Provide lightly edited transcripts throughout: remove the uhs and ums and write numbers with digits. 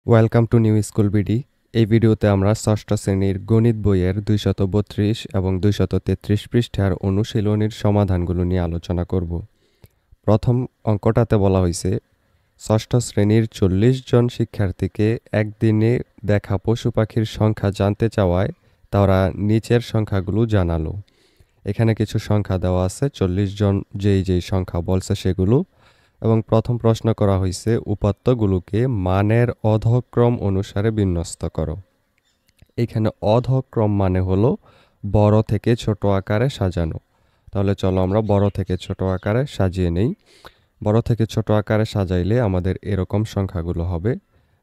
Welcome to new school BD. এই ভিডিওতে আমরা ষষ্ঠ শ্রেণীর গণিত বইয়ের 232 এবং 233 পৃষ্ঠার অনুশীলনীর সমাধানগুলো নিয়ে আলোচনা করব। প্রথম অঙ্কটাতে বলা হয়েছে ষষ্ঠ শ্রেণীর 40 জন শিক্ষার্থীকে একদিনে দেখা পশু পাখির সংখ্যা জানতে চাওয়ায় তারা নিচের সংখ্যাগুলো জানালো। এখানে কিছু সংখ্যা দেওয়া আছে, 40 জন যেই সংখ্যা বলছে সেগুলো। এবং প্রথম প্রশ্ন করা হয়েছে উপাত্তগুলোকে মানের অধক্রম অনুসারে বিন্যস্ত করো। এখানে অধক্রম মানে হলো বড় থেকে ছোট আকারে সাজানো। তাহলে চলো আমরা বড় থেকে ছোট আকারে সাজিয়ে নেই। বড় থেকে ছোট আকারে সাজাইলে আমাদের এরকম সংখ্যাগুলো হবে।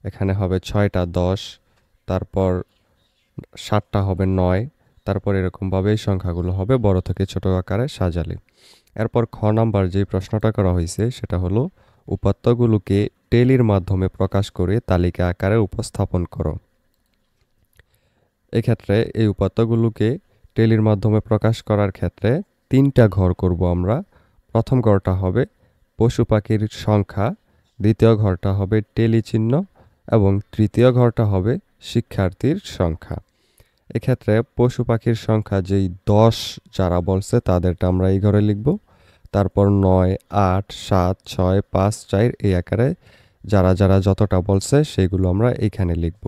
এখানে হবে 6টা 10, তারপর 7টা হবে 9, তারপর এরকমভাবে এই সংখ্যাগুলো হবে বড় থেকে ছোট আকারে সাজালে। এরপর খ নাম্বার যে প্রশ্নটা করা হয়েছে সেটা হলো উপাত্তগুলোকে টেলির মাধ্যমে প্রকাশ করে তালিকা আকারে উপস্থাপন করো। এক্ষেত্রে এই উপাত্তগুলোকে টেলির মাধ্যমে প্রকাশ করার ক্ষেত্রে 3টা ঘর করব আমরা। প্রথম ঘরটা হবে পশু পাখির সংখ্যা, দ্বিতীয় ঘরটা হবে টেলি চিহ্ন এবং তৃতীয় ঘরটা হবে শিক্ষার্থীর সংখ্যা। এক্ষেত্রে পশু পাখির সংখ্যা যেই 10 যারা বলছে তাদেরটা আমরা এই ঘরে লিখব। তারপর 9, 8, 7, 6, 5, 4 এই আকারে যারা যারা যতটা বলছে সেগুলো আমরা এইখানে লিখব।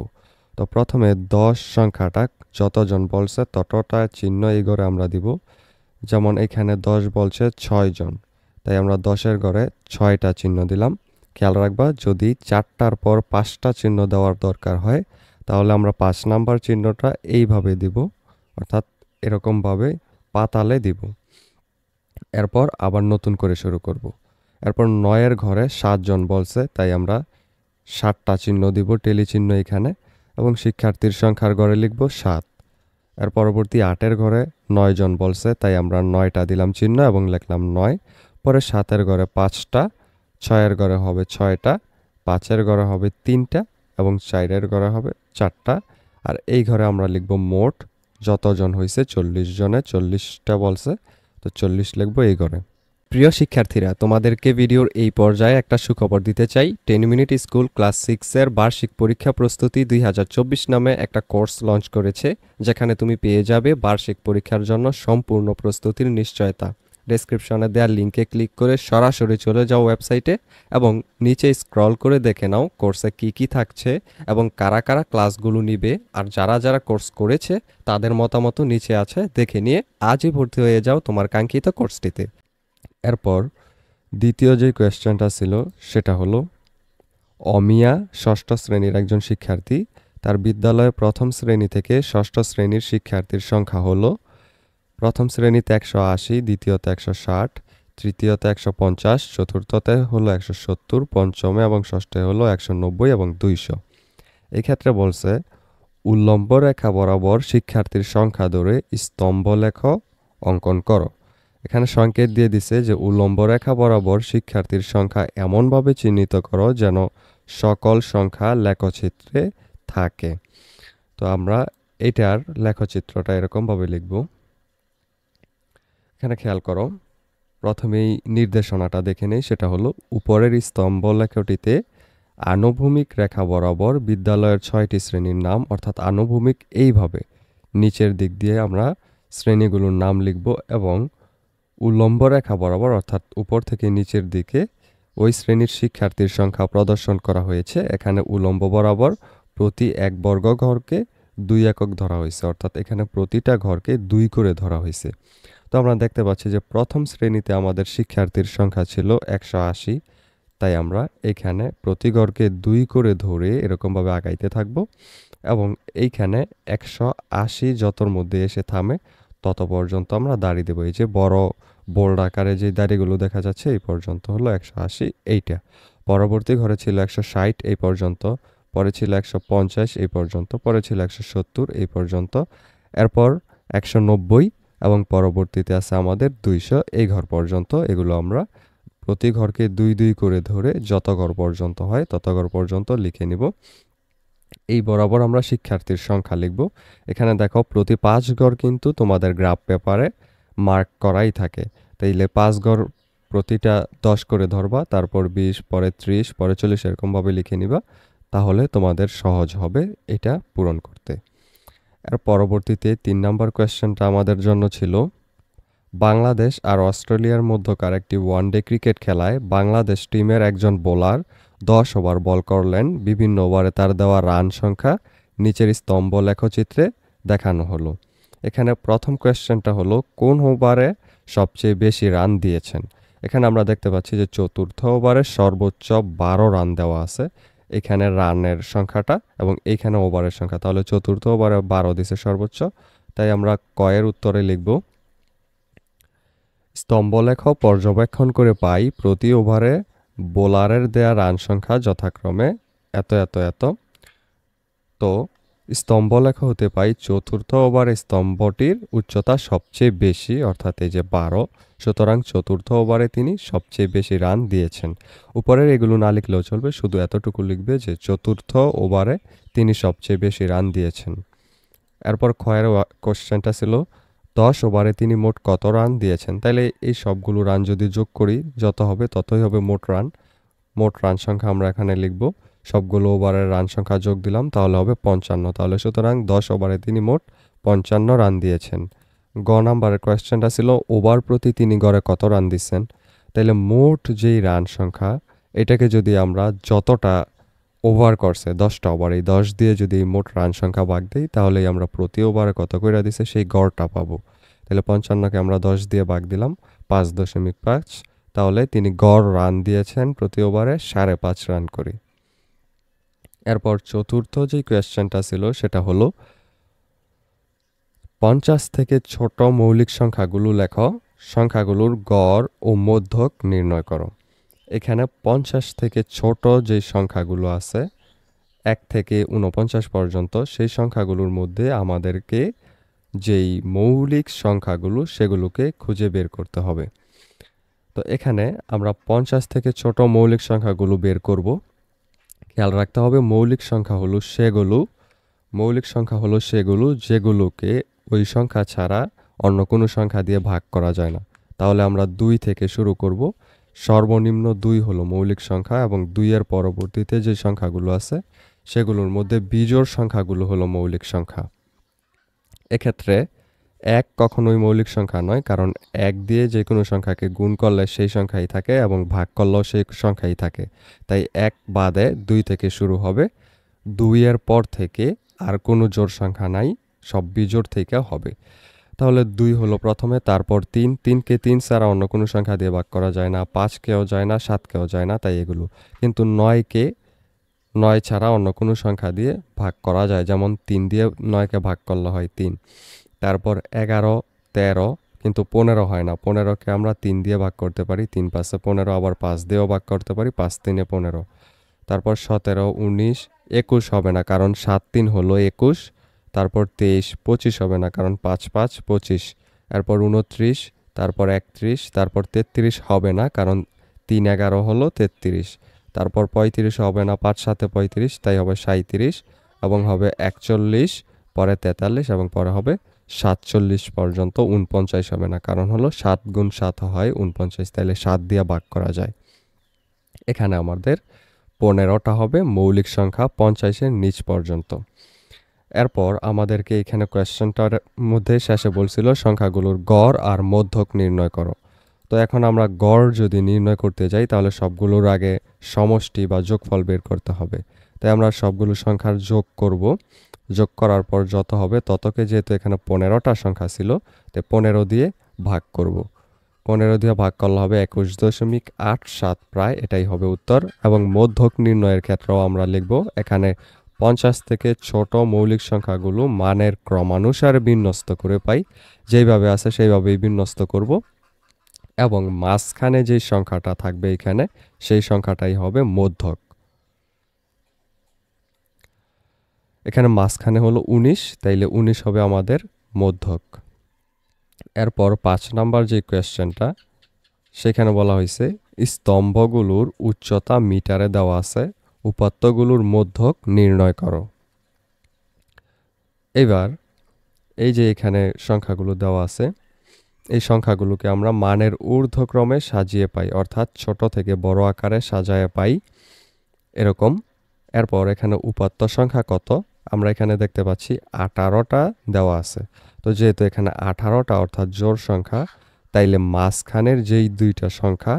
তো প্রথমে 10 সংখ্যাটা যতজন বলছে ততটা চিহ্ন এই ঘরে আমরা দিব। যেমন এখানে 10 বলছে 6 জন, তাই আমরা 10-এর ঘরে 6টা চিহ্ন দিলাম। খেয়াল রাখবা যদি 4টার পর 5টা চিহ্ন দেওয়ার দরকার হয় তাহলে আমরা 5 নাম্বার চিহ্নটা এইভাবে দিব, অর্থাৎ এরকমভাবে পাতালে দিব। এরপর আবার নতুন করে শুরু করব। এরপর 9-এর ঘরে 7 জন বলছে, তাই আমরা 7টা চিহ্ন দিব টেলি চিহ্ন এখানে, এবং শিক্ষার্থীর সংখ্যার ঘরে লিখব 7। এর পরবর্তী 8-এর ঘরে 9 জন বলছে, তাই আমরা 9টা দিলাম চিহ্ন এবং লিখলাম 9। পরে 7-এর ঘরে 5টা, 6-এর ঘরে হবে 6টা, 5-এর ঘরে হবে 3টা এবং 4-এর ঘরে হবে 4টা। আর এই ঘরে আমরা লিখব মোট যতজন হয়েছে 40 জনে 40টা বলছে, তো 40 লিখবো এই ঘরে। প্রিয় শিক্ষার্থীরা, তোমাদেরকে ভিডিওর এই পর্যায়ে একটা সুখবর দিতে চাই। 10 মিনিট স্কুল ক্লাস 6-এর বার্ষিক পরীক্ষা প্রস্তুতি 2024 নামে একটা কোর্স লঞ্চ করেছে, যেখানে তুমি পেয়ে যাবে বার্ষিক পরীক্ষার জন্য সম্পূর্ণ প্রস্তুতির নিশ্চয়তা। ডেসক্রিপশনে দেওয়া লিঙ্কে ক্লিক করে সরাসরি চলে যাও ওয়েবসাইটে এবং নিচে স্ক্রল করে দেখে নাও কোর্সে কি কি থাকছে এবং কারা কারা ক্লাসগুলো নিবে। আর যারা যারা কোর্স করেছে তাদের মতামত নিচে আছে, দেখে নিয়ে আজই ভর্তি হয়ে যাও তোমার কাঙ্ক্ষিত কোর্সটিতে। এরপর দ্বিতীয় যে কোয়েশ্চেনটা ছিল সেটা হলো অমিয়া 6ষ্ঠ শ্রেণীর একজন শিক্ষার্থী। তার বিদ্যালয়ে প্রথম শ্রেণী থেকে 6ষ্ঠ শ্রেণীর শিক্ষার্থীর সংখ্যা হলো প্রথম শ্রেণীতে 180, দ্বিতীয়তে 160, তৃতীয়তে 150, চতুর্থতে হলো 170, পঞ্চমে এবং ষষ্ঠে হলো 190 এবং 200। এক্ষেত্রে বলছে উল্লম্ব রেখা বরাবর শিক্ষার্থীর সংখ্যা ধরে স্তম্ভলেখ অঙ্কন করো। এখানে সংকেত দিয়ে দিছে যে উল্লম্ব রেখা বরাবর শিক্ষার্থীর সংখ্যা এমনভাবে চিহ্নিত করো যেন সকল সংখ্যা লেখচিত্রে থাকে। তো আমরা এটার লেখচিত্রটা এরকমভাবে লিখব। এখানে খেয়াল করো, প্রথমেই নির্দেশনাটা দেখে নেই। সেটা হলো উপরের স্তম্ভ লেখটিতে আনুভূমিক রেখা বরাবর বিদ্যালয়ের 6টি শ্রেণীর নাম, অর্থাৎ আনুভূমিক এইভাবে নিচের দিক দিয়ে আমরা শ্রেণীগুলোর নাম লিখব এবং উল্লম্ব রেখা বরাবর অর্থাৎ উপর থেকে নিচের দিকে ওই শ্রেণীর শিক্ষার্থীর সংখ্যা প্রদর্শন করা হয়েছে। এখানে উল্লম্ব বরাবর প্রতি এক বর্গ ঘরকে 2 একক ধরা হয়েছে, অর্থাৎ এখানে প্রতিটা ঘরকে 2 করে ধরা হয়েছে। তো আমরা দেখতে পাচ্ছি যে প্রথম শ্রেণীতে আমাদের শিক্ষার্থীর সংখ্যা ছিল 180, তাই আমরা এখানে প্রতি ঘরকে 2 করে ধরে এরকমভাবে আগাইতে থাকব এবং এইখানে 180 যতর মধ্যে এসে থামে তত পর্যন্ত আমরা দাড়ি দেবো। এই যে বড় বোল্ড আকারে যে দাড়িগুলো দেখা যাচ্ছে এই পর্যন্ত হলো 180 এইটা। পরবর্তী ঘরে ছিল 160 এই পর্যন্ত, পরে ছিল 150 এই পর্যন্ত, পরে ছিল 170 এই পর্যন্ত, এরপর 190 এবং পরবর্তীতে আছে আমাদের 200 এই ঘর পর্যন্ত। এগুলো আমরা প্রতি ঘরকে 2 2 করে ধরে যত ঘর পর্যন্ত হয় তত ঘর পর্যন্ত লিখে নিব। এই বরাবর আমরা শিক্ষার্থীর সংখ্যা লিখব। এখানে দেখো প্রতি 5 ঘর কিন্তু তোমাদের গ্রাফ পেপারে মার্ক করাই থাকে, তাইলে 5 ঘর প্রতিটা 10 করে ধরবা, তারপর 20, পরে 30, পরে 40 এরকমভাবে লিখে নিবা। তাহলে তোমাদের সহজ হবে এটা পূরণ করতে। এর পরবর্তীতে ৩ নম্বর কোয়েশ্চেনটা আমাদের জন্য ছিল বাংলাদেশ আর অস্ট্রেলিয়ার মধ্যকার একটি ওয়ানডে ক্রিকেট খেলায় বাংলাদেশ টিমের একজন বোলার ১০ ওভার বল করলেন। বিভিন্ন ওভারে তার দেওয়া রান সংখ্যা নিচের স্তম্ভ লেখচিত্রে দেখানো হলো। এখানে প্রথম কোয়েশ্চেনটা হলো কোন ওভারে সবচেয়ে বেশি রান দিয়েছেন। এখানে আমরা দেখতে পাচ্ছি যে চতুর্থ ওভারে সর্বোচ্চ ১২ রান দেওয়া আছে। এখানে রানের সংখ্যাটা এবং এইখানে ওভারের সংখ্যা, তাহলে চতুর্থ ওভারে ১২ দিছে সর্বোচ্চ, তাই আমরা কয়ের উত্তরে লিখব স্তম্ভলেখ পর্যবেক্ষণ করে পাই প্রতি ওভারে বোলারের দেয়া রান সংখ্যা যথাক্রমে এত এত এত। তো স্তম্ভলেখ হতে পাই চতুর্থ ওভারে স্তম্ভটির উচ্চতা সবচেয়ে বেশি, অর্থাৎ এই যে ১২, সুতরাং চতুর্থ ওভারে তিনি সবচেয়ে বেশি রান দিয়েছেন। উপরের এগুলো না লিখলেও চলবে, শুধু এতটুকু লিখবে যে চতুর্থ ওভারে তিনি সবচেয়ে বেশি রান দিয়েছেন। এরপর ক্ষয়ের কোশ্চেনটা ছিল ১০ ওভারে তিনি মোট কত রান দিয়েছেন। তাইলে এই সবগুলো রান যদি যোগ করি যত হবে ততই হবে মোট রান। মোট রান সংখ্যা আমরা এখানে লিখব, সবগুলো ওভারের রান সংখ্যা যোগ দিলাম তাহলে হবে ৫৫। তাহলে সুতরাং ১০ ওভারে তিনি মোট ৫৫ রান দিয়েছেন। গ নাম্বারের কোয়েশ্চেনটা ছিল ওভার প্রতি তিনি গড়ে কত রান দিচ্ছেন। তাইলে মোট যেই রান সংখ্যা এটাকে যদি আমরা যতটা ওভার করছে ১০টা ওভার, এই ১০ দিয়ে যদি মোট রান সংখ্যা ভাগ দিই তাহলেই আমরা প্রতি ওভারে কত কইরা দিছে সেই গড়টা পাবো। তাহলে ৫৫কে আমরা ১০ দিয়ে ভাগ দিলাম ৫.৫, তাহলে তিনি গড় রান দিয়েছেন প্রতি ওভারে ৫.৫ রান করে। এরপর চতুর্থ যে কোয়েশ্চেনটা ছিল সেটা হলো ৫০ থেকে ছোট মৌলিক সংখ্যাগুলো লেখো, সংখ্যাগুলোর গড় ও মধ্যক নির্ণয় করো। এখানে ৫০ থেকে ছোট যে সংখ্যাগুলো আছে ১ থেকে ৪৯ পর্যন্ত সেই সংখ্যাগুলোর মধ্যে আমাদেরকে যেই মৌলিক সংখ্যাগুলো সেগুলোকে খুঁজে বের করতে হবে। তো এখানে আমরা ৫০ থেকে ছোট মৌলিক সংখ্যাগুলো বের করব। খেয়াল রাখতে হবে মৌলিক সংখ্যা হলো সেগুলো যেগুলোকে ওই সংখ্যা ছাড়া অন্য কোনো সংখ্যা দিয়ে ভাগ করা যায় না। তাহলে আমরা ২ থেকে শুরু করব। সর্বনিম্ন ২ হলো মৌলিক সংখ্যা এবং ২ এর পরবর্তীতে যে সংখ্যাগুলো আছে সেগুলোর মধ্যে বিজোড় সংখ্যাগুলো হলো মৌলিক সংখ্যা। এক্ষেত্রে ১ কখনোই মৌলিক সংখ্যা নয়, কারণ ১ দিয়ে যে কোনো সংখ্যাকে গুণ করলে সেই সংখ্যাই থাকে এবং ভাগ করলেও সেই সংখ্যাই থাকে। তাই ১ বাদে ২ থেকে শুরু হবে। ২ এর পর থেকে আর কোনো জোড় সংখ্যা নাই, সব বিজোড় থেকে হবে। তাহলে ২ হলো প্রথমে, তারপর ৩, ৩কে ৩ ছাড়া অন্য কোনো সংখ্যা দিয়ে ভাগ করা যায় না, ৫কেও যায় না, ৭কেও যায় না, তাই এগুলো। কিন্তু ৯কে ৯ ছাড়া অন্য কোনো সংখ্যা দিয়ে ভাগ করা যায়, যেমন ৩ দিয়ে ৯কে ভাগ করলে হয় ৩। তারপর ১১, ১৩, কিন্তু ১৫ হয় না। ১৫কে আমরা ৩ দিয়ে ভাগ করতে পারি, ৩ ৫ ১৫, আবার ৫ দিয়েও ভাগ করতে পারি, ৫ ৩ ১৫। তারপর ১৭, ১৯, ২১ হবে না, কারণ ৭ ৩ হলো ২১। তারপর ২৩, ২৫ হবে না, কারণ ৫ ৫ ২৫। এরপর ২৯, তারপর ৩১, তারপর ৩৩ হবে না, কারণ ৩ ১১ হলো ৩৩। তারপর ৩৫ হবে না, ৫ ৭ ৩৫, তাই হবে ৩৭ এবং হবে ৪১, পরে ৪৩ এবং পরে হবে ৪৭ পর্যন্ত। ৪৯ হবে না, কারণ হলো ৭ গুণ ৭ হয় ৪৯, তাইলে ৭ দিয়ে ভাগ করা যায়। এখানে আমাদের ১৫টা হবে মৌলিক সংখ্যা ৫০-এর নিচ পর্যন্ত। এরপর আমাদেরকে এখানে কোয়েশ্চেনটার মধ্যে শেষে বলছিল সংখ্যাগুলোর গড় আর মধ্যক নির্ণয় করো। তো এখন আমরা গড় যদি নির্ণয় করতে যাই তাহলে সবগুলোর আগে সমষ্টি বা যোগফল বের করতে হবে। তাই আমরা সবগুলো সংখ্যার যোগ করব। যোগ করার পর যত হবে ততকে, যেহেতু এখানে ১৫টা সংখ্যা ছিল, তাই ১৫ দিয়ে ভাগ করব। ১৫ দিয়ে ভাগ করলে হবে ২১.৮৭ প্রায়, এটাই হবে উত্তর। এবং মধ্যক নির্ণয়ের ক্ষেত্রেও আমরা লিখব এখানে ৫০ থেকে ছোট মৌলিক সংখ্যাগুলো মানের ক্রমানুসারে বিন্যস্ত করে পাই, যেইভাবে আছে সেইভাবেই বিন্যস্ত করব এবং মাঝখানে যে সংখ্যাটা থাকবে এখানে সেই সংখ্যাটাই হবে মধ্যক। এখানে মাঝখানে হলো ১৯, তাইলে ১৯ হবে আমাদের মধ্যক। এরপর ৫ নাম্বার যে কোয়েশ্চেনটা সেখানে বলা হয়েছে স্তম্ভগুলোর উচ্চতা মিটারে দেওয়া আছে, উপাত্তগুলোর মধ্যক নির্ণয় করো। এবার এই যে এখানে সংখ্যাগুলো দেওয়া আছে, এই সংখ্যাগুলোকে আমরা মানের ঊর্ধ্বক্রমে সাজিয়ে পাই, অর্থাৎ ছোট থেকে বড় আকারে সাজায় পাই এরকম। এরপর এখানে উপাত্ত সংখ্যা কত, আমরা এখানে দেখতে পাচ্ছি 18টা দেওয়া আছে। তো যেহেতু এখানে 18টা অর্থাৎ জোড় সংখ্যা, তাইলে মাঝখানের যেই দুইটা সংখ্যা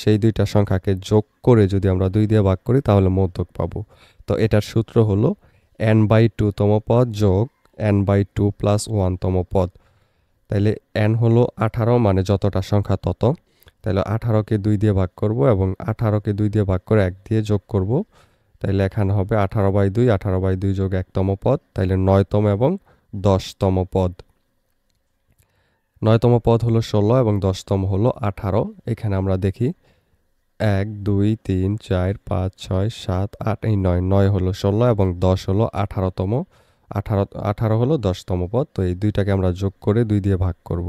সেই দুইটা সংখ্যাকে যোগ করে যদি আমরা 2 দিয়ে ভাগ করি তাহলে মধ্যক পাবো। তো এটার সূত্র হলো n/2 তম পদ যোগ n/2 প্লাস 1 তম পদ। তাইলে n হলো 18 মানে যতটা সংখ্যা তত। তাহলে 18কে 2 দিয়ে ভাগ করব এবং 18কে 2 দিয়ে ভাগ করে 1 দিয়ে যোগ করব। তাইলে এখানে হবে 18/2, 18/2 যোগ 1 তম পদ, তাইলে 9 তম এবং 10 তম পদ। 9 তম পদ হলো 16 এবং 10 তম হলো 18। এখানে আমরা দেখি 1 2 3 4 5 6 7 8 এই 9 হলো 16 এবং 10 হলো 18তম। 18 হলো 10 তম পদ। তো এই দুইটাকে আমরা যোগ করে 2 দিয়ে ভাগ করব,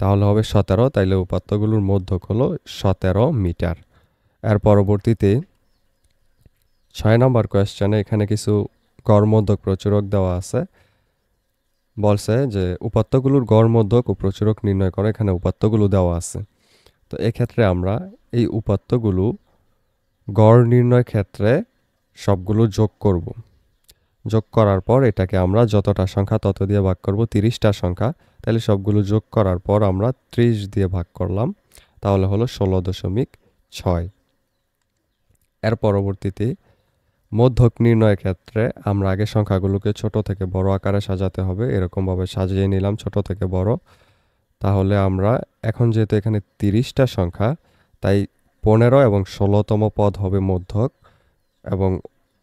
তাহলে হবে 17। তাইলে উপাত্তগুলোর মধ্যক হলো 17 মিটার। এর পরবর্তীতে 6 নম্বর কোয়েশ্চেনে এখানে কিছু গড় মধ্যক প্রচুরক দেওয়া আছে। বলছে যে উপাত্তগুলোর গড় মধ্যক ও প্রচুরক নির্ণয় করে, এখানে উপাত্তগুলো দেওয়া আছে। তো এক্ষেত্রে আমরা এই উপাত্তগুলো গড় নির্ণয় ক্ষেত্রে সবগুলো যোগ করব। যোগ করার পর এটাকে আমরা যতটা সংখ্যা তত দিয়ে ভাগ করব, 30টা সংখ্যা। তাহলে সবগুলো যোগ করার পর আমরা 30 দিয়ে ভাগ করলাম, তাহলে হলো 16.6। এর পরবর্তীতে মধ্যক নির্ণয়ের ক্ষেত্রে আমরা আগে সংখ্যাগুলোকে ছোট থেকে বড় আকারে সাজাতে হবে। এরকমভাবে সাজিয়ে নিলাম ছোট থেকে বড়। তাহলে আমরা এখন যেহেতু এখানে 30টা সংখ্যা, তাই 15 এবং 16তম পদ হবে মধ্যক, এবং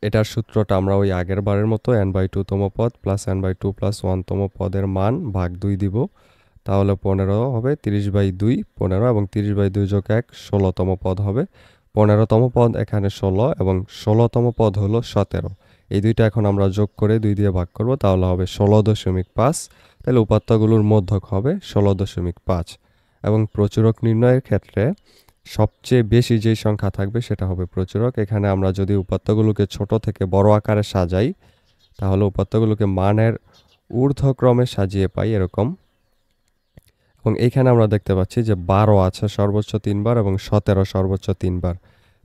এটার সূত্রটা আমরা ওই আগের বারের মতো n/2 তম পদ প্লাস n/2 প্লাস 1 তম পদের মান ভাগ 2 দিব। তাহলে 15 হবে 30/2, 15 এবং 30/2 যোগ 1 16তম পদ হবে। 15তম পদ এখানে 16 এবং 16তম পদ হলো 17। এই দুইটা এখন আমরা যোগ করে 2 দিয়ে ভাগ করব, তাহলে হবে 16.5। তাহলে উপাত্তগুলোর মধ্যক হবে 16.5। এবং প্রচুরক নির্ণয়ের ক্ষেত্রে সবচেয়ে বেশি যেই সংখ্যা থাকবে সেটা হবে প্রচুরক। এখানে আমরা যদি উপাত্তগুলোকে ছোট থেকে বড় আকারে সাজাই তাহলে উপাত্তগুলোকে মানের ঊর্ধ্বক্রমে সাজিয়ে পাই এরকম। এবং এইখানে আমরা দেখতে পাচ্ছি যে 12 আছে সর্বোচ্চ 3 বার এবং 17 সর্বোচ্চ 3 বার।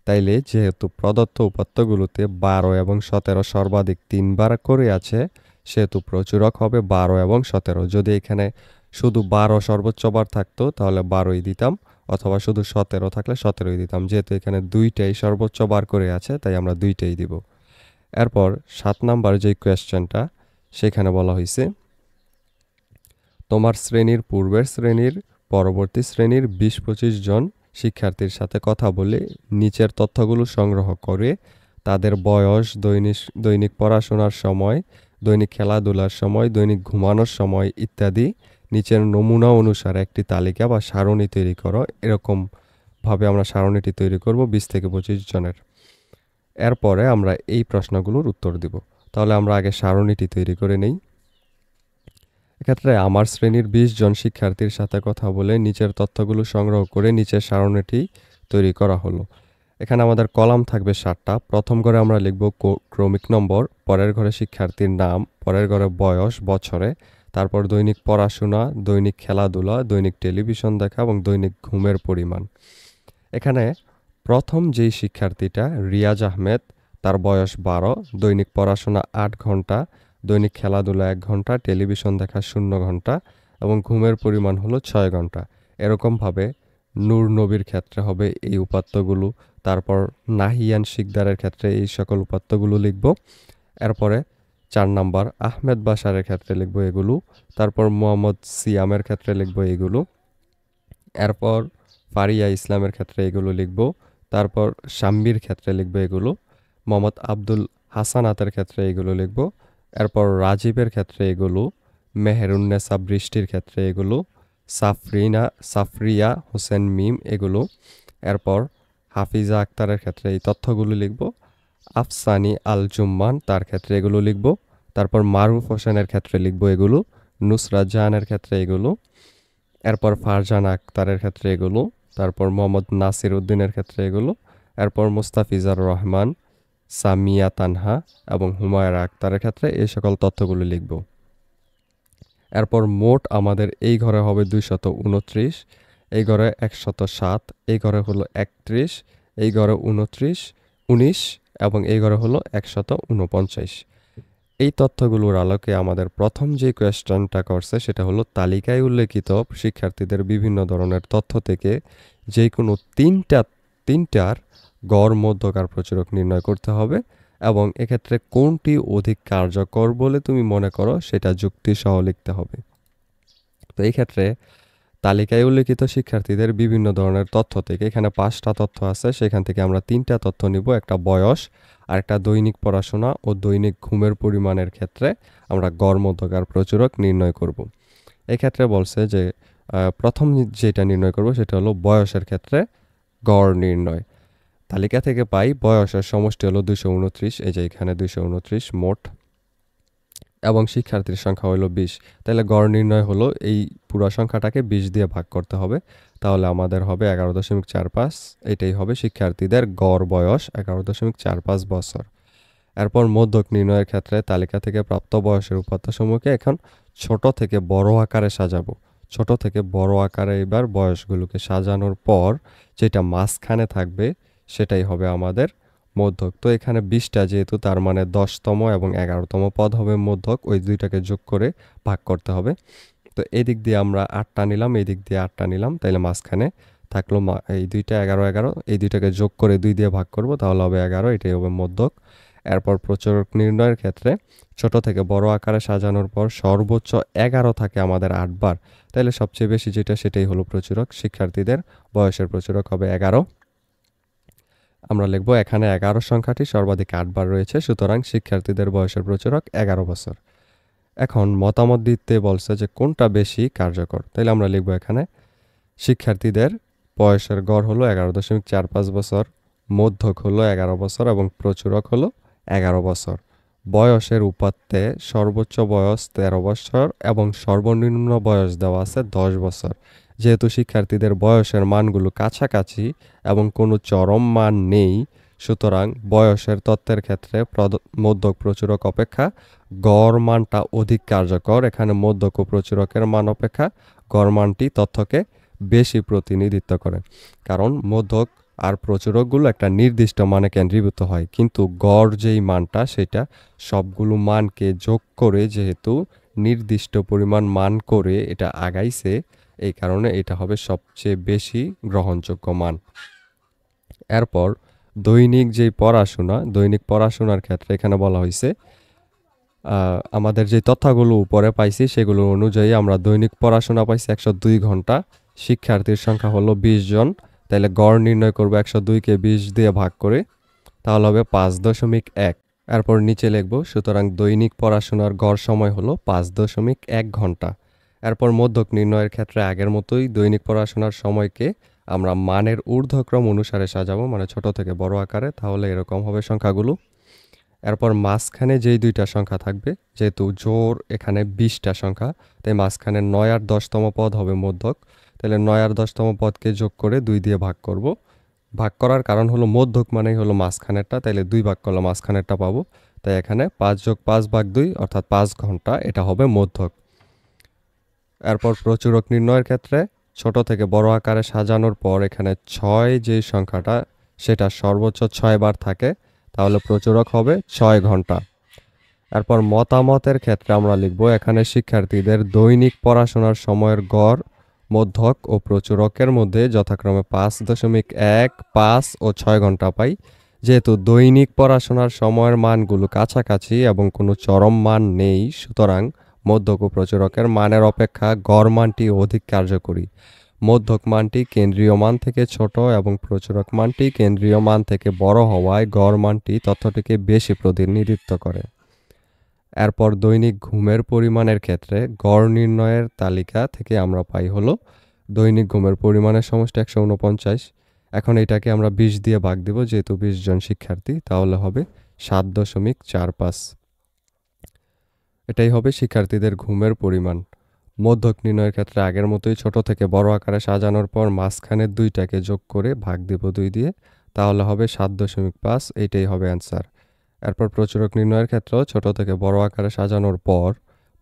তাইলে যেহেতু প্রদত্ত উপাত্তগুলোতে 12 এবং 17 সর্বাধিক 3 বার করে আছে, সেহেতু প্রচুরক হবে 12 এবং 17। যদি এখানে শুধু 12 সর্বোচ্চ বার থাকতো তাহলে 12ই দিতাম, অথবা শুধু 17 থাকলে 17ই দিতাম। যেহেতু এখানে দুইটাই সর্বোচ্চ বার করে আছে তাই আমরা দুইটাই দিব। এরপর 7 নাম্বার যে কোয়েশ্চেনটা, সেখানে বলা হয়েছে তোমার শ্রেণীর পূর্বের শ্রেণীর পরবর্তী শ্রেণীর 20-25 জন শিক্ষার্থীর সাথে কথা বলে নিচের তথ্যগুলো সংগ্রহ করে তাদের বয়স, দৈনিক পড়াশোনার সময়, দৈনিক খেলাধুলার সময়, দৈনিক ঘুমানোর সময় ইত্যাদি নিচের নমুনা অনুসারে একটি তালিকা বা সারণী তৈরি করো। এরকমভাবে আমরা সারণীটি তৈরি করব 20 থেকে 25 জনের। এরপরে আমরা এই প্রশ্নগুলোর উত্তর দিব। তাহলে আমরা আগে সারণীটি তৈরি করে নেই। এক্ষেত্রে আমার শ্রেণীর 20 জন শিক্ষার্থীর সাথে কথা বলে নিচের তথ্যগুলো সংগ্রহ করে নিচের সারণীটি তৈরি করা হলো। এখানে আমাদের কলাম থাকবে 7টা। প্রথম ঘরে আমরা লিখব ক্রমিক নম্বর, পরের ঘরে শিক্ষার্থীর নাম, পরের ঘরে বয়স বছরে, তারপর দৈনিক পড়াশোনা, দৈনিক খেলাধুলা, দৈনিক টেলিভিশন দেখা এবং দৈনিক ঘুমের পরিমাণ। এখানে প্রথম যেই শিক্ষার্থীটা রিয়াজ আহমেদ, তার বয়স 12, দৈনিক পড়াশোনা 8 ঘন্টা, দৈনিক খেলাধুলা 1 ঘন্টা, টেলিভিশন দেখা 0 ঘন্টা এবং ঘুমের পরিমাণ হলো 6 ঘন্টা। এরকমভাবে নূর নবীর ক্ষেত্রে হবে এই উপাত্তগুলো, তারপর নাহিয়ান শিকদারের ক্ষেত্রে এই সকল উপাত্তগুলো লিখব। এরপরে 4 নাম্বার আহমেদ বাশারের ক্ষেত্রে লিখব এগুলো, তারপর মোহাম্মদ সিয়ামের ক্ষেত্রে লিখব এগুলো, এরপর ফারিয়া ইসলামের ক্ষেত্রে এগুলো লিখব, তারপর শাম্বির ক্ষেত্রে লিখব এগুলো, মোহাম্মদ আব্দুল হাসানাতের ক্ষেত্রে এগুলো লিখব, এরপর রাজীবের ক্ষেত্রে এগুলো, মেহেরুন্নেসা বৃষ্টির ক্ষেত্রে এগুলো, সাফরিয়া হোসেন মিম এগুলো, এরপর হাফিজা আক্তারের ক্ষেত্রে এই তথ্যগুলো লিখব, আফসানি আল জুম্মান তার ক্ষেত্রে এগুলো লিখব, তারপর মারুফ হোসেনের ক্ষেত্রে লিখব এগুলো, নুসরাত জাহানের ক্ষেত্রে এগুলো, এরপর ফারজানা আক্তারের ক্ষেত্রে এগুলো, তারপর মোহাম্মদ নাসির উদ্দিনের ক্ষেত্রে এগুলো, এরপর মুস্তাফিজার রহমান, সামিয়া তানহা এবং হুমায়রা আক্তারের ক্ষেত্রে এই সকল তথ্যগুলো লিখব। এরপর মোট আমাদের এই ঘরে হবে 229, এই ঘরে 107, এই ঘরে হলো 31, এই ঘরে 19 এবং এই ঘরে হলো 149। এই তথ্যগুলোর আলোকে আমাদের প্রথম যে কোয়েশ্চনটা করছে সেটা হলো তালিকায় উল্লেখিত শিক্ষার্থীদের বিভিন্ন ধরনের তথ্য থেকে যে কোনো তিনটার গড় মধ্যকার প্রচুরক নির্ণয় করতে হবে এবং এক্ষেত্রে কোনটি অধিক কার্যকর বলে তুমি মনে করো সেটা যুক্তি সহ লিখতে হবে। তো এই ক্ষেত্রে তালিকায় উল্লেখিত শিক্ষার্থীদের বিভিন্ন ধরনের তথ্য থেকে এখানে 5টা তথ্য আছে, সেখান থেকে আমরা 3টা তথ্য নিব, একটা বয়স আর একটা দৈনিক পড়াশোনা ও দৈনিক ঘুমের পরিমাণের ক্ষেত্রে আমরা গড় মধ্যকার প্রচুরক নির্ণয় করব। এক্ষেত্রে বলছে যে প্রথম যেটা নির্ণয় করব সেটা হলো বয়সের ক্ষেত্রে গড় নির্ণয়। তালিকা থেকে পাই বয়সের সমষ্টি হলো 229, এই যে এখানে 229 মোট, এবং শিক্ষার্থীর সংখ্যা হলো 20। তাহলে গড় নির্ণয় হলো এই পুরো সংখ্যাটাকে 20 দিয়ে ভাগ করতে হবে, তাহলে আমাদের হবে 11.45। এটাই হবে শিক্ষার্থীদের গড় বয়স, 11.45 বছর। এরপর মধ্যক নির্ণয়ের ক্ষেত্রে তালিকা থেকে প্রাপ্ত বয়সের উপাত্তসমূহকে এখন ছোট থেকে বড় আকারে সাজাবো। ছোট থেকে বড় আকারে এবার বয়সগুলোকে সাজানোর পর যেটা মাঝখানে থাকবে সেটাই হবে আমাদের মধ্যক। তো এখানে 20টা যেহেতু, তার মানে 10তম এবং 11তম পদ হবে মধ্যক, ওই দুইটাকে যোগ করে ভাগ করতে হবে। তো এদিক দিয়ে আমরা 8টা নিলাম, এই দিক দিয়ে 8টা নিলাম, তাইলে মাঝখানে থাকলো এই দুইটা 11, এই দুইটাকে যোগ করে 2 দিয়ে ভাগ করব, তাহলে হবে 11, এটাই হবে মধ্যক। এরপর প্রচুরক নির্ণয়ের ক্ষেত্রে ছোট থেকে বড় আকারে সাজানোর পর সর্বোচ্চ 11 থাকে আমাদের 8 বার, তাহলে সবচেয়ে বেশি যেটা সেটাই হলো প্রচুরক। শিক্ষার্থীদের বয়সের প্রচুরক হবে 11। আমরা লিখব এখানে 11 সংখ্যাটি সর্বাধিক 8 বার রয়েছে, সুতরাং শিক্ষার্থীদের বয়সের প্রচুরক 11 বছর। এখন মতামত দিতে বলছে যে কোনটা বেশি কার্যকর, তাইলে আমরা লিখব এখানে শিক্ষার্থীদের বয়সের গড় হলো 11.45 বছর, মধ্যক হলো 11 বছর এবং প্রচুরক হলো 11 বছর। বয়সের উপাত্তে সর্বোচ্চ বয়স 13 বছর এবং সর্বনিম্ন বয়স দেওয়া আছে 10 বছর। যেহেতু শিক্ষার্থীদের বয়সের মানগুলো কাছাকাছি এবং কোনো চরম মান নেই, সুতরাং বয়সের তথ্যের ক্ষেত্রে মধ্যক প্রচুরক অপেক্ষা গড় মানটা অধিক কার্যকর। এখানে মধ্যক ও প্রচুরকের মান অপেক্ষা গড় মানটি তথ্যকে বেশি প্রতিনিধিত্ব করে, কারণ মধ্যক আর প্রচুরকগুলো একটা নির্দিষ্ট মানে কেন্দ্রীভূত হয়, কিন্তু গড় যেই মানটা সেটা সবগুলো মানকে যোগ করে যেহেতু নির্দিষ্ট পরিমাণ মান করে এটা আগাইছে, এই কারণে এটা হবে সবচেয়ে বেশি গ্রহণযোগ্য মান। এরপর দৈনিক পড়াশোনার ক্ষেত্রে এখানে বলা হয়েছে আমাদের যে তথ্যগুলো উপরে পাইছি সেগুলো অনুযায়ী আমরা দৈনিক পড়াশোনা পাইছি 102 ঘন্টা, শিক্ষার্থীর সংখ্যা হলো 20 জন, তাহলে গড় নির্ণয় করব 102কে 20 দিয়ে ভাগ করে, তাহলে হবে 5.1। এরপর নিচে লিখব সুতরাং দৈনিক পড়াশোনার গড় সময় হলো 5.1 ঘন্টা। এরপর মধ্যক নির্ণয়ের ক্ষেত্রে আগের মতোই দৈনিক পড়াশোনার সময়কে আমরা মানের ঊর্ধ্বক্রম অনুসারে সাজাবো, মানে ছোট থেকে বড় আকারে, তাহলে এরকম হবে সংখ্যাগুলো। এরপর মাঝখানে যেই দুইটা সংখ্যা থাকবে, যেহেতু জোর এখানে 20টা সংখ্যা, তাই মাঝখানে 9 আর 10তম পদ হবে মধ্যক, তাহলে 9 আর 10তম পদকে যোগ করে 2 দিয়ে ভাগ করব। ভাগ করার কারণ হলো মধ্যক মানেই হলো মাঝখানেরটা, তাইলে 2 ভাগ করলে মাঝখানেরটা পাবো, তাই এখানে 5 + 5 / 2 অর্থাৎ 5 ঘন্টা, এটা হবে মধ্যক। এরপর প্রচুরক নির্ণয়ের ক্ষেত্রে ছোট থেকে বড় আকারে সাজানোর পর এখানে 6 যে সংখ্যাটা সেটা সর্বোচ্চ 6 বার থাকে, তাহলে প্রচুরক হবে 6 ঘন্টা। এরপর মতামতের ক্ষেত্রে আমরা লিখব এখানে শিক্ষার্থীদের দৈনিক পড়াশোনার সময়ের গড় মধ্যক ও প্রচুরকের মধ্যে যথাক্রমে 5.1, 5 ও 6 ঘন্টা পাই। যেহেতু দৈনিক পড়াশোনার সময়ের মানগুলো কাছাকাছি এবং কোনো চরম মান নেই, সুতরাং মধ্যক ও প্রচুরকের মানের অপেক্ষা গড় মানটি অধিক কার্যকরী। মধ্যক মানটি কেন্দ্রীয় মান থেকে ছোট এবং প্রচুরক মানটি কেন্দ্রীয় মান থেকে বড় হওয়ায় গড় মানটি তথ্যটিকে বেশি প্রতিনিধিত্ব করে। এরপর দৈনিক ঘুমের পরিমাণের ক্ষেত্রে গড় নির্ণয়ের তালিকা থেকে আমরা পাই হলো দৈনিক ঘুমের পরিমাণের সমষ্টি 149। এখন এটাকে আমরা 20 দিয়ে ভাগ দিব, যেহেতু 20 জন শিক্ষার্থী, তাহলে হবে 7.45। এটাই হবে শিক্ষার্থীদের ঘুমের পরিমাণ। মধ্যক নির্ণয়ের ক্ষেত্রে আগের মতোই ছোট থেকে বড় আকারে সাজানোর পর মাঝখানের দুইটাকে যোগ করে ভাগ দিব 2 দিয়ে, তাহলে হবে 7.5, এইটাই হবে অ্যান্সার। এরপর প্রচুরক নির্ণয়ের ক্ষেত্রেও ছোট থেকে বড় আকারে সাজানোর পর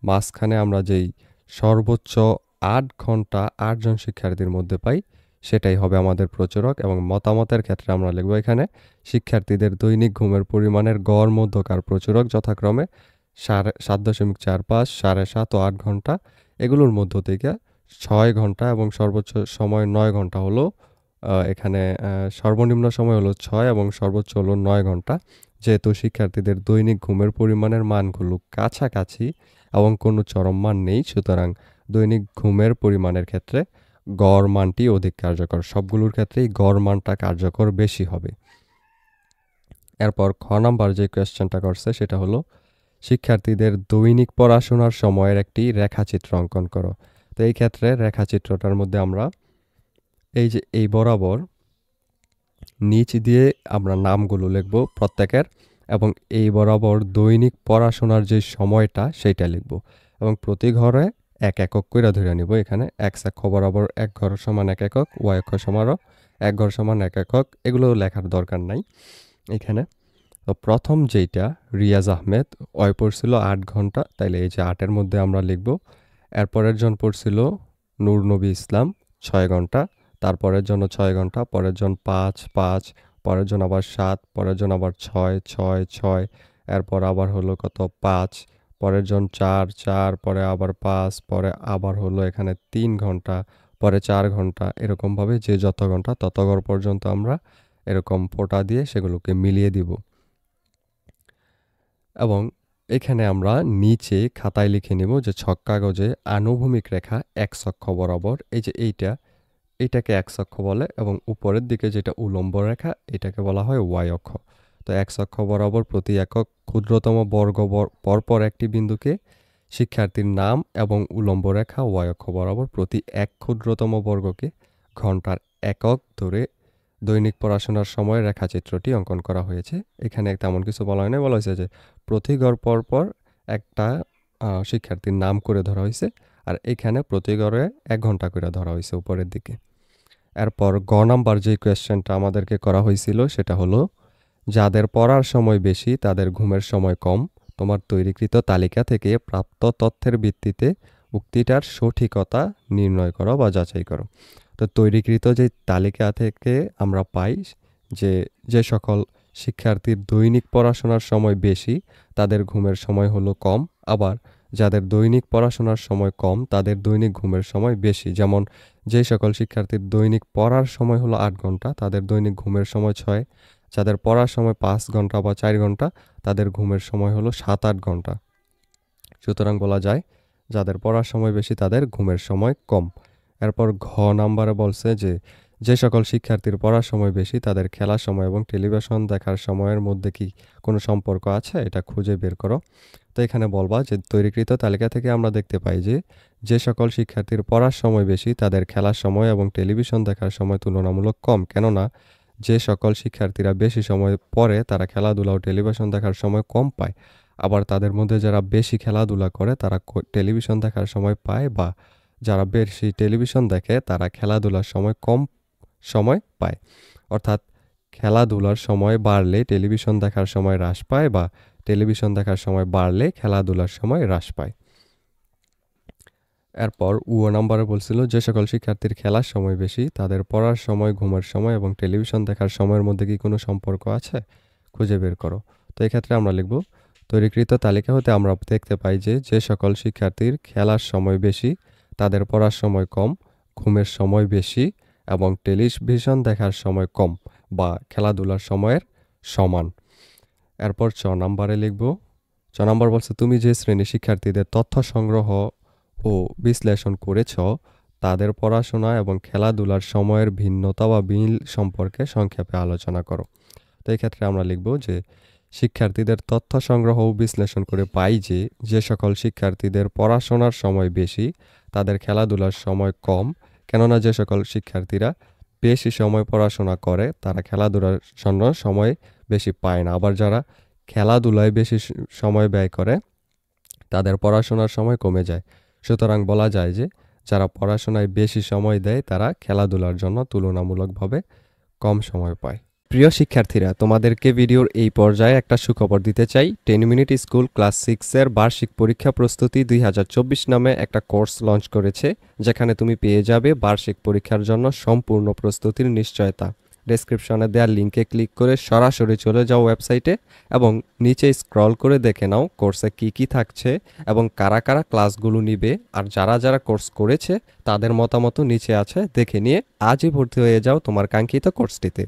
মাঝখানে আমরা যেই সর্বোচ্চ 8 ঘন্টা 8 জন শিক্ষার্থীর মধ্যে পাই সেটাই হবে আমাদের প্রচুরক। এবং মতামতের ক্ষেত্রে আমরা লিখব এখানে শিক্ষার্থীদের দৈনিক ঘুমের পরিমাণের গড় মধ্যকার প্রচুরক যথাক্রমে 7.45, 7.5 ও 8 ঘন্টা। এগুলোর মধ্য থেকে 6 ঘন্টা এবং সর্বোচ্চ সময় 9 ঘন্টা হলো এখানে সর্বনিম্ন সময় হলো 6 এবং সর্বোচ্চ হলো 9 ঘন্টা। যেহেতু শিক্ষার্থীদের দৈনিক ঘুমের পরিমাণের মানগুলো কাছাকাছি এবং কোনো চরম মান নেই, সুতরাং দৈনিক ঘুমের পরিমাণের ক্ষেত্রে গড় মানটি অধিক কার্যকর। সবগুলোর ক্ষেত্রেই গড় মানটা কার্যকর বেশি হবে। এরপর খ নাম্বার যে কোয়েশ্চেনটা করছে সেটা হলো শিক্ষার্থীদের দৈনিক পড়াশোনার সময়ের একটি রেখাচিত্র অঙ্কন করো। তো এই ক্ষেত্রে রেখাচিত্রটার মধ্যে আমরা এই যে এই বরাবর নিচ দিয়ে আমরা নামগুলো লিখব প্রত্যেকের, এবং এই বরাবর দৈনিক পড়াশোনার যে সময়টা সেইটা লিখব, এবং প্রতি ঘরে এক একক কইরা ধরে নিব। এখানে এক্স অক্ষ বরাবর এক ঘর সমান এক একক, ওয়াই অক্ষ সমারও এক ঘর সমান এক একক, এগুলো লেখার দরকার নাই এখানে। তো প্রথম যেইটা রিয়াজ আহমেদ, ওই পড়ছিল 8 ঘন্টা, তাইলে এই যে 8-এর মধ্যে আমরা লিখব। এরপরের জন পড়ছিল নূর নবী ইসলাম 6 ঘন্টা, তারপরের জন্য 6 ঘন্টা, পরের জন 5, 5, পরের জন আবার 7, পরের জন আবার 6, 6, 6, এরপর আবার হলো কত 5, পরের জন 4, 4, পরে আবার 5, পরে আবার হলো এখানে 3 ঘন্টা, পরে 4 ঘন্টা, এরকমভাবে যে যত ঘন্টা তত ঘর পর্যন্ত আমরা এরকম ফোঁটা দিয়ে সেগুলোকে মিলিয়ে দিব। এবং এখানে আমরা নিচে খাতায় লিখে নিব যে ছক কাগজে আনুভূমিক রেখা এক অক্ষ বরাবর, এই যে এইটাকে এক অক্ষ বলে, এবং উপরের দিকে যেটা উলম্ব রেখা এটাকে বলা হয় ওয়াই অক্ষ। তো এক অক্ষ বরাবর প্রতি একক ক্ষুদ্রতম বর্গ পরপর একটি বিন্দুকে শিক্ষার্থীর নাম, এবং উলম্ব রেখা ওয়াই অক্ষ বরাবর প্রতি এক ক্ষুদ্রতম বর্গকে ঘন্টার একক ধরে দৈনিক পড়াশোনার সময় রেখাচিত্রটি অঙ্কন করা হয়েছে। এখানে তেমন কিছু বলা হয় না, বলা হয়েছে যে প্রতি ঘর পর একটা শিক্ষার্থীর নাম করে ধরা হয়েছে, আর এখানে প্রতি ঘরে 1 ঘন্টা করে ধরা হয়েছে উপরের দিকে। এরপর গ নাম্বার যে কোয়েশ্চেনটা আমাদেরকে করা হয়েছিল সেটা হলো যাদের পড়ার সময় বেশি তাদের ঘুমের সময় কম, তোমার তৈরিকৃত তালিকা থেকে প্রাপ্ত তথ্যের ভিত্তিতে উক্তিটার সঠিকতা নির্ণয় করো বা যাচাই করো। তো তৈরিকৃত যে তালিকা থেকে আমরা পাই যে যে সকল শিক্ষার্থীর দৈনিক পড়াশোনার সময় বেশি তাদের ঘুমের সময় হলো কম, আবার যাদের দৈনিক পড়াশোনার সময় কম তাদের দৈনিক ঘুমের সময় বেশি। যেমন যে সকল শিক্ষার্থীর দৈনিক পড়ার সময় হলো 8 ঘন্টা তাদের দৈনিক ঘুমের সময় 6, যাদের পড়ার সময় 5 ঘন্টা বা 4 ঘন্টা তাদের ঘুমের সময় হলো 7-8 ঘন্টা। সুতরাং বলা যায় যাদের পড়ার সময় বেশি তাদের ঘুমের সময় কম। এরপর ঘ নাম্বারে বলছে যে যে সকল শিক্ষার্থীর পড়ার সময় বেশি তাদের খেলার সময় এবং টেলিভিশন দেখার সময়ের মধ্যে কি কোনো সম্পর্ক আছে, এটা খুঁজে বের করো। তো এখানে বলবা যে তৈরিকৃত তালিকা থেকে আমরা দেখতে পাই যে যে সকল শিক্ষার্থীর পড়ার সময় বেশি তাদের খেলার সময় এবং টেলিভিশন দেখার সময় তুলনামূলক কম, কেননা যে সকল শিক্ষার্থীরা বেশি সময় পড়ে তারা খেলাধুলা ও টেলিভিশন দেখার সময় কম পায়, আবার তাদের মধ্যে যারা বেশি খেলাধুলা করে তারা টেলিভিশন দেখার সময় পায়, বা যারা বেশি টেলিভিশন দেখে তারা খেলাধুলার সময় কম সময় পায়। অর্থাৎ খেলাধুলার সময় বাড়লে টেলিভিশন দেখার সময় হ্রাস পায়, বা টেলিভিশন দেখার সময় বাড়লে খেলাধুলার সময় হ্রাস পায়। এরপর নাম্বারে বলছিল যে সকল শিক্ষার্থীর খেলার সময় বেশি তাদের পড়ার সময়, ঘুমের সময় এবং টেলিভিশন দেখার সময়ের মধ্যে কি কোনো সম্পর্ক আছে, খুঁজে বের করো। তো এক্ষেত্রে আমরা লিখব তৈরিকৃত তালিকা হতে আমরা দেখতে পাই যে যে সকল শিক্ষার্থীর খেলার সময় বেশি তাদের পড়ার সময় কম, ঘুমের সময় বেশি এবং টেলিভিশন দেখার সময় কম বা খেলাধুলার সময়ের সমান। এরপর চ নাম্বারে লিখব, চ নাম্বার বলছে তুমি যে শ্রেণী শিক্ষার্থীদের তথ্য সংগ্রহ ও বিশ্লেষণ করেছ তাদের পড়াশোনা এবং খেলাধুলার সময়ের ভিন্নতা বা মিল সম্পর্কে সংক্ষেপে আলোচনা করো। তো এই ক্ষেত্রে আমরা লিখব যে শিক্ষার্থীদের তথ্য সংগ্রহ ও বিশ্লেষণ করে পাই যে যে সকল শিক্ষার্থীদের পড়াশোনার সময় বেশি তাদের খেলাধুলার সময় কম, কেননা যে সকল শিক্ষার্থীরা বেশি সময় পড়াশোনা করে তারা খেলাধুলার জন্য সময় বেশি পায় না, আবার যারা খেলাধুলায় বেশি সময় ব্যয় করে তাদের পড়াশোনার সময় কমে যায়। সুতরাং বলা যায় যে যারা পড়াশোনায় বেশি সময় দেয় তারা খেলাধুলার জন্য তুলনামূলকভাবে কম সময় পায়। প্রিয় শিক্ষার্থীরা, তোমাদেরকে ভিডিওর এই পর্যায়ে একটা সুখবর দিতে চাই। 10 মিনিট স্কুল ক্লাস 6 এর বার্ষিক পরীক্ষা প্রস্তুতি 2024 নামে একটা কোর্স লঞ্চ করেছে, যেখানে তুমি পেয়ে যাবে বার্ষিক পরীক্ষার জন্য সম্পূর্ণ প্রস্তুতির নিশ্চয়তা। ডেসক্রিপশনে দেওয়া লিঙ্কে ক্লিক করে সরাসরি চলে যাও ওয়েবসাইটে এবং নিচে স্ক্রল করে দেখে নাও কোর্সে কি কি থাকছে এবং কারা কারা ক্লাসগুলো নিবে। আর যারা যারা কোর্স করেছে তাদের মতামত নিচে আছে, দেখে নিয়ে আজই ভর্তি হয়ে যাও তোমার কাঙ্ক্ষিত কোর্সটিতে।